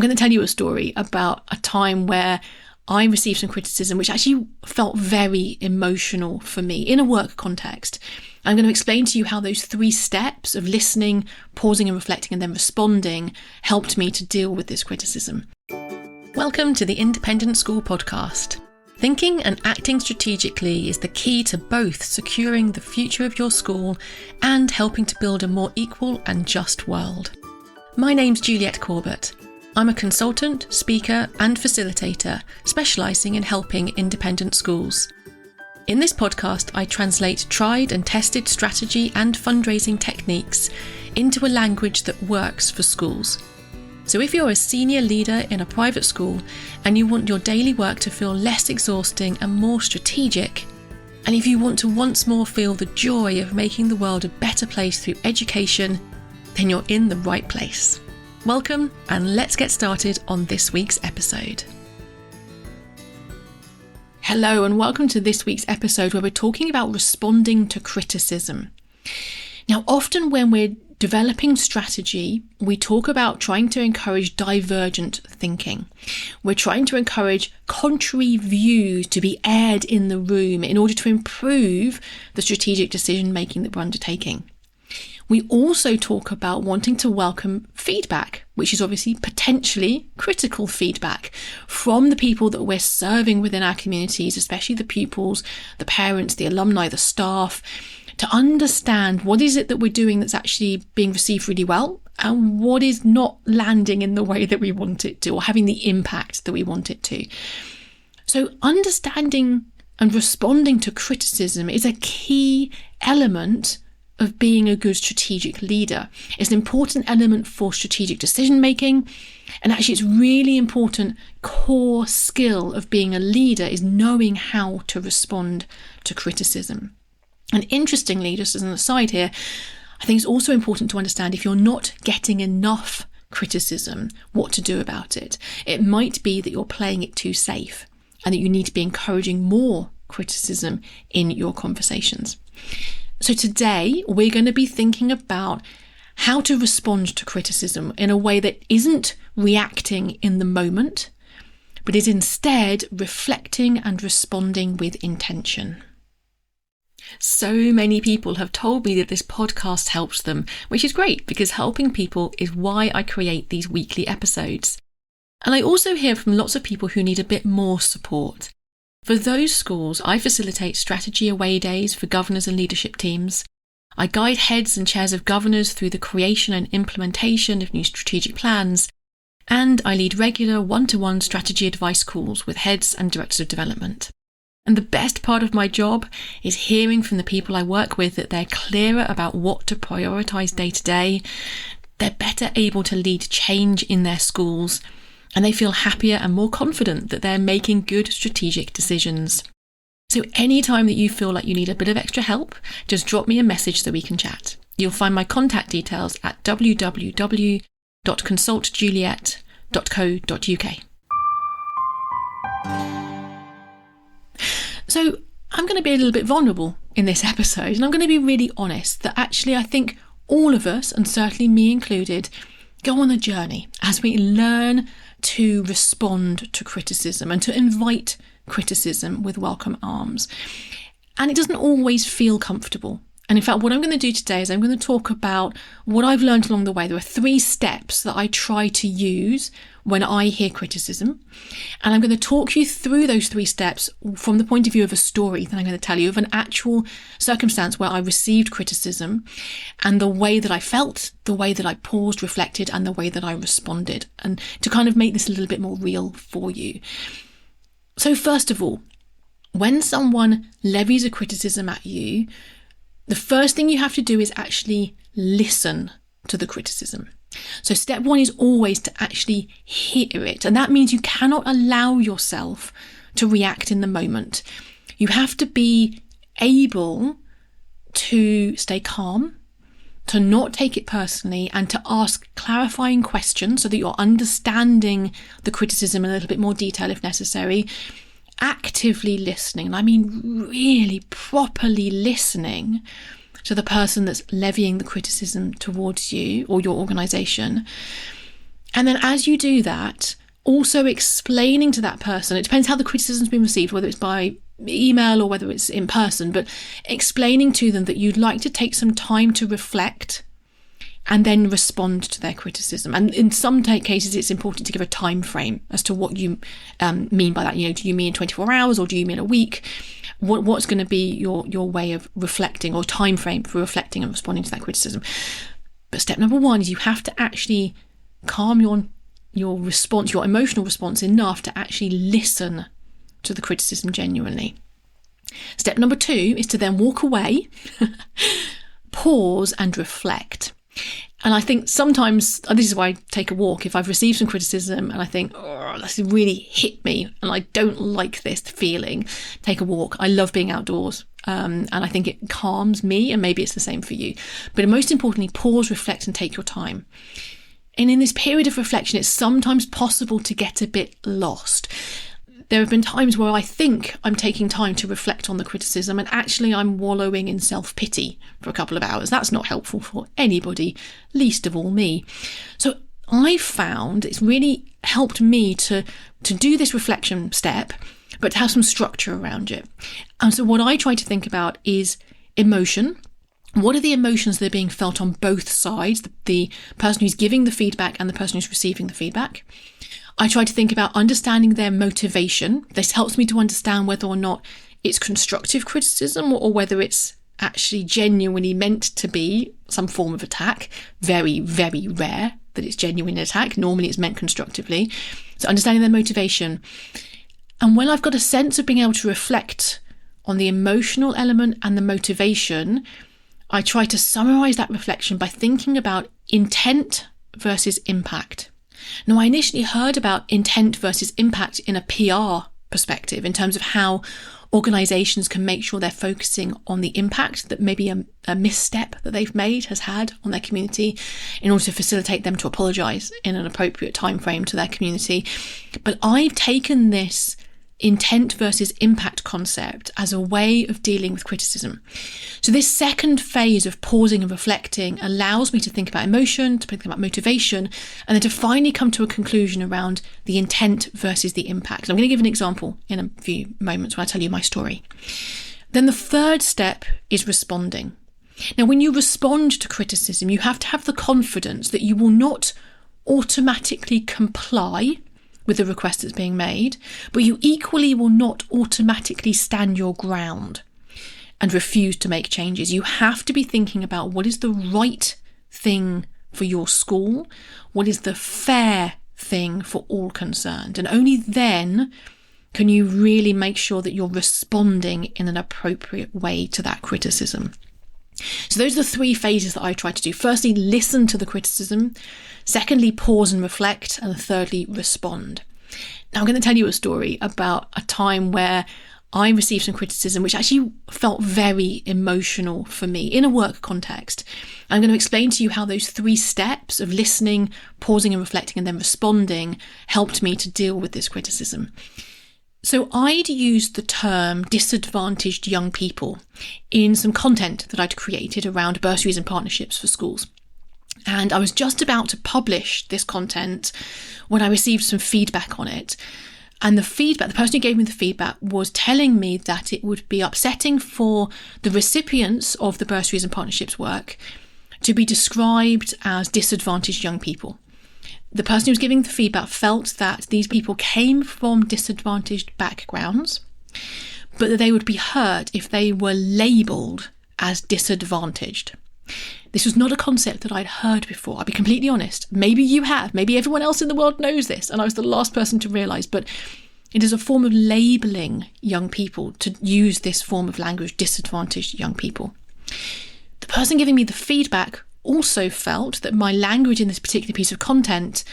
going to tell you a story about a time where I received some criticism which actually felt very emotional for me in a work context. I'm going to explain to you how those 3 steps of listening, pausing and reflecting and then responding helped me to deal with this criticism. Welcome to the Independent School Podcast. Thinking and acting strategically is the key to both securing the future of your school and helping to build a more equal and just world. My name's Juliette Corbett. I'm a consultant, speaker and facilitator specialising in helping independent schools. In this podcast, I translate tried and tested strategy and fundraising techniques into a language that works for schools. So if you're a senior leader in a private school and you want your daily work to feel less exhausting and more strategic, and if you want to once more feel the joy of making the world a better place through education, then you're in the right place. Welcome, and let's get started on this week's episode. Hello, and welcome to this week's episode where we're talking about responding to criticism. Now, often when we're developing strategy, we talk about trying to encourage divergent thinking. We're trying to encourage contrary views to be aired in the room in order to improve the strategic decision making that we're undertaking. We also talk about wanting to welcome feedback, which is obviously potentially critical feedback from the people that we're serving within our communities, especially the pupils, the parents, the alumni, the staff, to understand what is it that we're doing that's actually being received really well and what is not landing in the way that we want it to or having the impact that we want it to. So understanding and responding to criticism is a key element of being a good strategic leader. It's an important element for strategic decision making, and actually it's really important core skill of being a leader is knowing how to respond to criticism. And interestingly, just as an aside here, I think it's also important to understand if you're not getting enough criticism, what to do about it. It might be that you're playing it too safe and that you need to be encouraging more criticism in your conversations. So today we're going to be thinking about how to respond to criticism in a way that isn't reacting in the moment, but is instead reflecting and responding with intention. So many people have told me that this podcast helps them, which is great because helping people is why I create these weekly episodes. And I also hear from lots of people who need a bit more support. For those schools, I facilitate strategy away days for governors and leadership teams. I guide heads and chairs of governors through the creation and implementation of new strategic plans. And I lead regular one-to-one strategy advice calls with heads and directors of development. And the best part of my job is hearing from the people I work with that they're clearer about what to prioritise day to day. They're better able to lead change in their schools, and they feel happier and more confident that they're making good strategic decisions. So anytime that you feel like you need a bit of extra help, just drop me a message so we can chat. You'll find my contact details at www.consultjuliette.co.uk. So I'm going to be a little bit vulnerable in this episode, and I'm going to be really honest that actually I think all of us, and certainly me included, go on a journey as we learn to respond to criticism and to invite criticism with welcome arms. And it doesn't always feel comfortable. And in fact, what I'm going to do today is I'm going to talk about what I've learned along the way. There are 3 steps that I try to use when I hear criticism. And I'm going to talk you through those 3 steps from the point of view of a story that I'm going to tell you of an actual circumstance where I received criticism and the way that I felt, the way that I paused, reflected, and the way that I responded, and to kind of make this a little bit more real for you. So first of all, when someone levies a criticism at you, the first thing you have to do is actually listen to the criticism. So step 1 is always to actually hear it. And that means you cannot allow yourself to react in the moment. You have to be able to stay calm, to not take it personally, and to ask clarifying questions so that you're understanding the criticism in a little bit more detail if necessary. Actively listening, and I mean really properly listening to the person that's levying the criticism towards you or your organisation, And then as you do that, also explaining to that person, it depends how the criticism's been received, whether it's by email or whether it's in person, but explaining to them that you'd like to take some time to reflect and then respond to their criticism. And in some cases, it's important to give a time frame as to what you mean by that. Do you mean 24 hours or do you mean a week? What's going to be your way of reflecting or time frame for reflecting and responding to that criticism? But step number one is you have to actually calm your response, your emotional response, enough to actually listen to the criticism genuinely. Step number two is to then walk away, pause and reflect. And I think sometimes, this is why I take a walk, if I've received some criticism and I think, oh, this really hit me and I don't like this feeling, take a walk. I love being outdoors and I think it calms me, and maybe it's the same for you. But most importantly, pause, reflect and take your time. And in this period of reflection, it's sometimes possible to get a bit lost. There have been times where I think I'm taking time to reflect on the criticism and actually I'm wallowing in self-pity for a couple of hours. That's not helpful for anybody, least of all me. So I found it's really helped me to do this reflection step, but to have some structure around it. And so what I try to think about is emotion. What are the emotions that are being felt on both sides, the person who's giving the feedback and the person who's receiving the feedback? I try to think about understanding their motivation. This helps me to understand whether or not it's constructive criticism or whether it's actually genuinely meant to be some form of attack. Very, very rare that it's genuine attack. Normally it's meant constructively. So understanding their motivation. And when I've got a sense of being able to reflect on the emotional element and the motivation, I try to summarize that reflection by thinking about intent versus impact. Now, I initially heard about intent versus impact in a PR perspective in terms of how organisations can make sure they're focusing on the impact that maybe a misstep that they've made has had on their community in order to facilitate them to apologise in an appropriate time frame to their community. But I've taken this intent versus impact concept as a way of dealing with criticism. So this second phase of pausing and reflecting allows me to think about emotion, to think about motivation, and then to finally come to a conclusion around the intent versus the impact. I'm going to give an example in a few moments when I tell you my story. Then the third step is responding. Now, when you respond to criticism, you have to have the confidence that you will not automatically comply with the request that's being made, but you equally will not automatically stand your ground and refuse to make changes. You have to be thinking about what is the right thing for your school, what is the fair thing for all concerned, and only then can you really make sure that you're responding in an appropriate way to that criticism. So those are the three phases that I try to do. Firstly, listen to the criticism. Secondly, pause and reflect. And thirdly, respond. Now, I'm going to tell you a story about a time where I received some criticism, which actually felt very emotional for me in a work context. I'm going to explain to you how those three steps of listening, pausing and reflecting, and then responding helped me to deal with this criticism. So I'd used the term disadvantaged young people in some content that I'd created around bursaries and partnerships for schools. And I was just about to publish this content when I received some feedback on it. And the person who gave me the feedback was telling me that it would be upsetting for the recipients of the bursaries and partnerships work to be described as disadvantaged young people. The person who was giving the feedback felt that these people came from disadvantaged backgrounds, but that they would be hurt if they were labelled as disadvantaged. This was not a concept that I'd heard before. I'll be completely honest. Maybe you have. Maybe everyone else in the world knows this, and I was the last person to realise, but it is a form of labelling young people to use this form of language, disadvantaged young people. The person giving me the feedback also felt that my language in this particular piece of content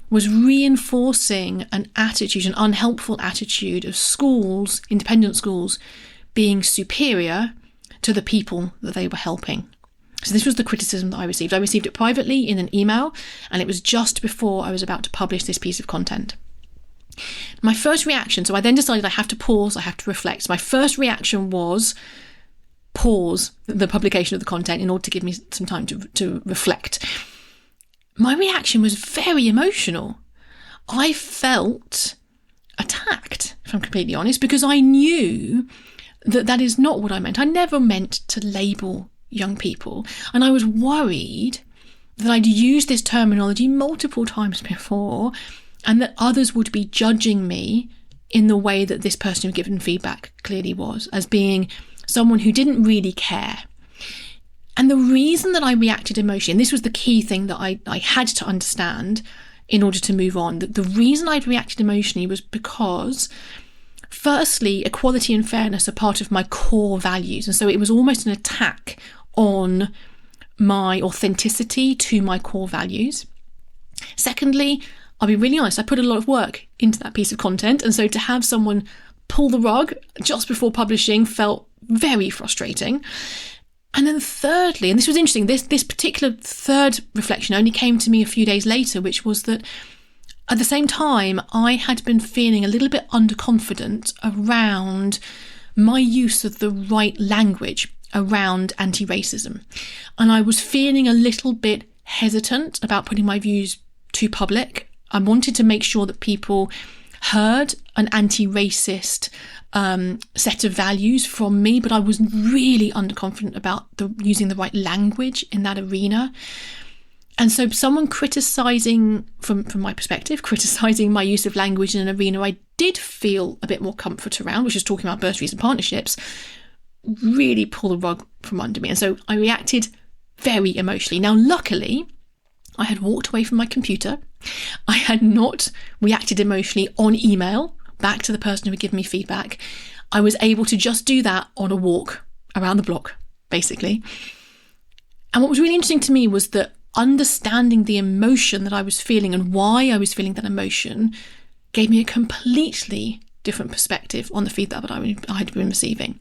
was reinforcing an unhelpful attitude of schools, independent schools, being superior to the people that they were helping. So this was the criticism that I received. I received it privately in an email, and it was just before I was about to publish this piece of content. My first reaction, so I then decided I have to pause, I have to reflect. My first reaction was pause the publication of the content in order to give me some time to reflect. my reaction was very emotional. I felt attacked, if I'm completely honest, because I knew that that is not what I meant. I never meant to label young people. And I was worried that I'd used this terminology multiple times before and that others would be judging me in the way that this person who had given feedback clearly was, as being someone who didn't really care. And the reason that I reacted emotionally, and this was the key thing that I had to understand in order to move on, the reason I'd reacted emotionally was because, firstly, equality and fairness are part of my core values. And so it was almost an attack on my authenticity to my core values. Secondly, I'll be really honest, I put a lot of work into that piece of content. And so to have someone pull the rug just before publishing felt very frustrating. And then thirdly, and this was interesting, this particular third reflection only came to me a few days later, which was that at the same time, I had been feeling a little bit underconfident around my use of the right language around anti-racism. And I was feeling a little bit hesitant about putting my views to public. I wanted to make sure that people heard an anti-racist set of values from me, but I was really underconfident about using the right language in that arena. And so someone criticising, from my perspective, criticising my use of language in an arena I did feel a bit more comfort around, which is talking about bursaries and partnerships, really pulled the rug from under me. And so I reacted very emotionally. Now, luckily, I had walked away from my computer. I had not reacted emotionally on email back to the person who had given me feedback. I was able to just do that on a walk around the block, basically. And what was really interesting to me was that understanding the emotion that I was feeling and why I was feeling that emotion gave me a completely different perspective on the feedback that I had been receiving.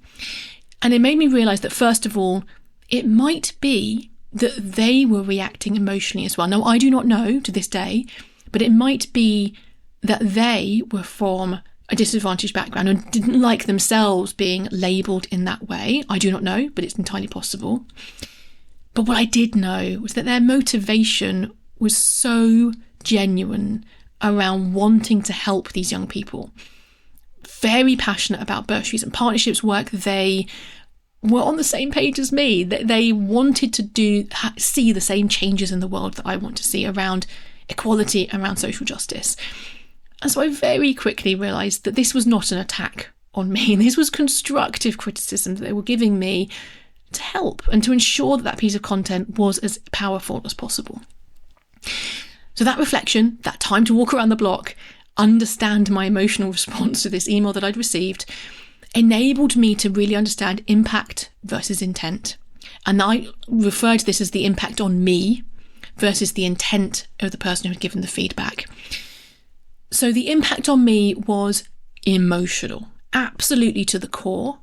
And it made me realise that, first of all, it might be that they were reacting emotionally as well. Now, I do not know to this day, but it might be that they were from a disadvantaged background and didn't like themselves being labelled in that way. I do not know, but it's entirely possible. But what I did know was that their motivation was so genuine around wanting to help these young people. Very passionate about bursaries and partnerships work. They were on the same page as me. They wanted to see the same changes in the world that I want to see around equality, around social justice. And so I very quickly realised that this was not an attack on me. This was constructive criticism that they were giving me to help and to ensure that that piece of content was as powerful as possible. So that reflection, that time to walk around the block, understand my emotional response to this email that I'd received, enabled me to really understand impact versus intent. And I refer to this as the impact on me versus the intent of the person who had given the feedback. So the impact on me was emotional, absolutely to the core.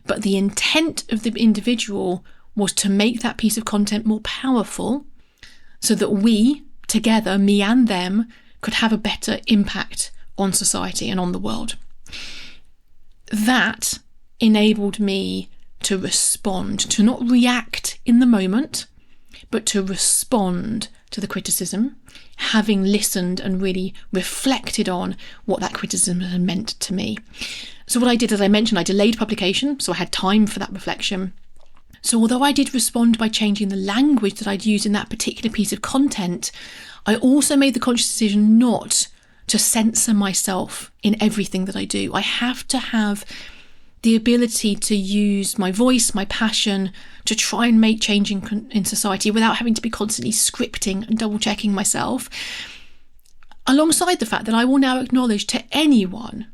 But the intent of the individual was to make that piece of content more powerful so that we, together, me and them, could have a better impact on society and on the world. That enabled me to respond, to not react in the moment, but to respond to the criticism, having listened and really reflected on what that criticism had meant to me. So what I did, as I mentioned, I delayed publication, so I had time for that reflection. So although I did respond by changing the language that I'd used in that particular piece of content, I also made the conscious decision not to censor myself in everything that I do. I have to have the ability to use my voice, my passion, to try and make change in society without having to be constantly scripting and double-checking myself. Alongside the fact that I will now acknowledge to anyone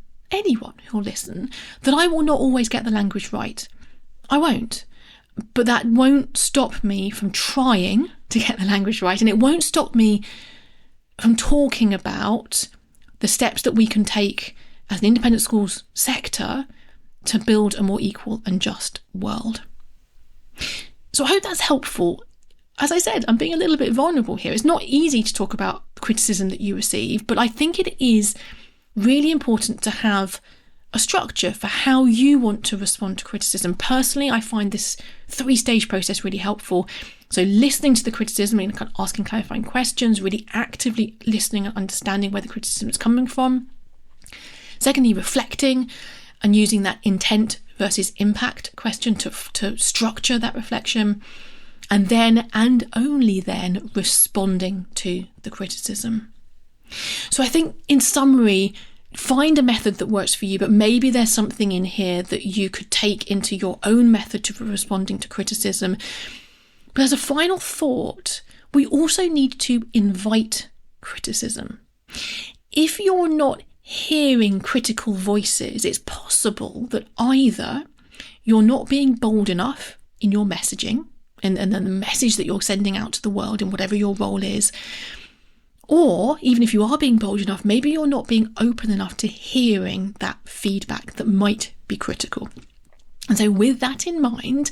who'll listen, that I will not always get the language right. I won't. But that won't stop me from trying to get the language right, and it won't stop me from talking about the steps that we can take as an independent schools sector to build a more equal and just world. So I hope that's helpful. As I said, I'm being a little bit vulnerable here. It's not easy to talk about the criticism that you receive, but I think it is really important to have a structure for how you want to respond to criticism. Personally, I find this 3-stage process really helpful. So listening to the criticism and kind of asking clarifying questions, really actively listening and understanding where the criticism is coming from. Secondly, reflecting and using that intent versus impact question to structure that reflection. And then, and only then, responding to the criticism. So I think, in summary, find a method that works for you, but maybe there's something in here that you could take into your own method to responding to criticism. But as a final thought, we also need to invite criticism. If you're not hearing critical voices, it's possible that either you're not being bold enough in your messaging and the message that you're sending out to the world in whatever your role is, or even if you are being bold enough, maybe you're not being open enough to hearing that feedback that might be critical. And so with that in mind,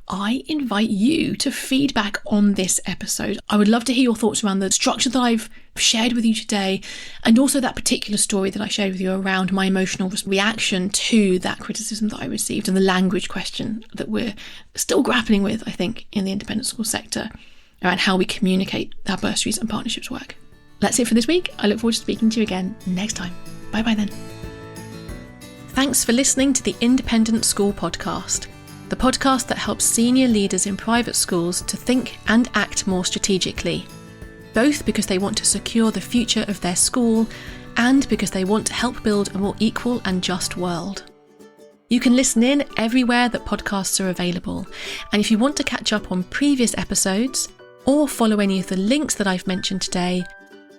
I invite you to feedback on this episode. I would love to hear your thoughts around the structure that I've shared with you today, and also that particular story that I shared with you around my emotional reaction to that criticism that I received and the language question that we're still grappling with, I think, in the independent school sector around how we communicate our bursaries and partnerships work. That's it for this week. I look forward to speaking to you again next time. Bye-bye then. Thanks for listening to the Independent School Podcast, the podcast that helps senior leaders in private schools to think and act more strategically, both because they want to secure the future of their school and because they want to help build a more equal and just world. You can listen in everywhere that podcasts are available, and if you want to catch up on previous episodes or follow any of the links that I've mentioned today,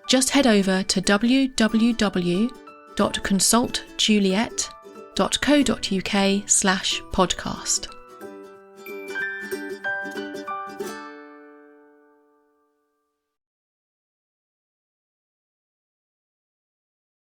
just head over to www.consultjuliet.co.uk/podcast.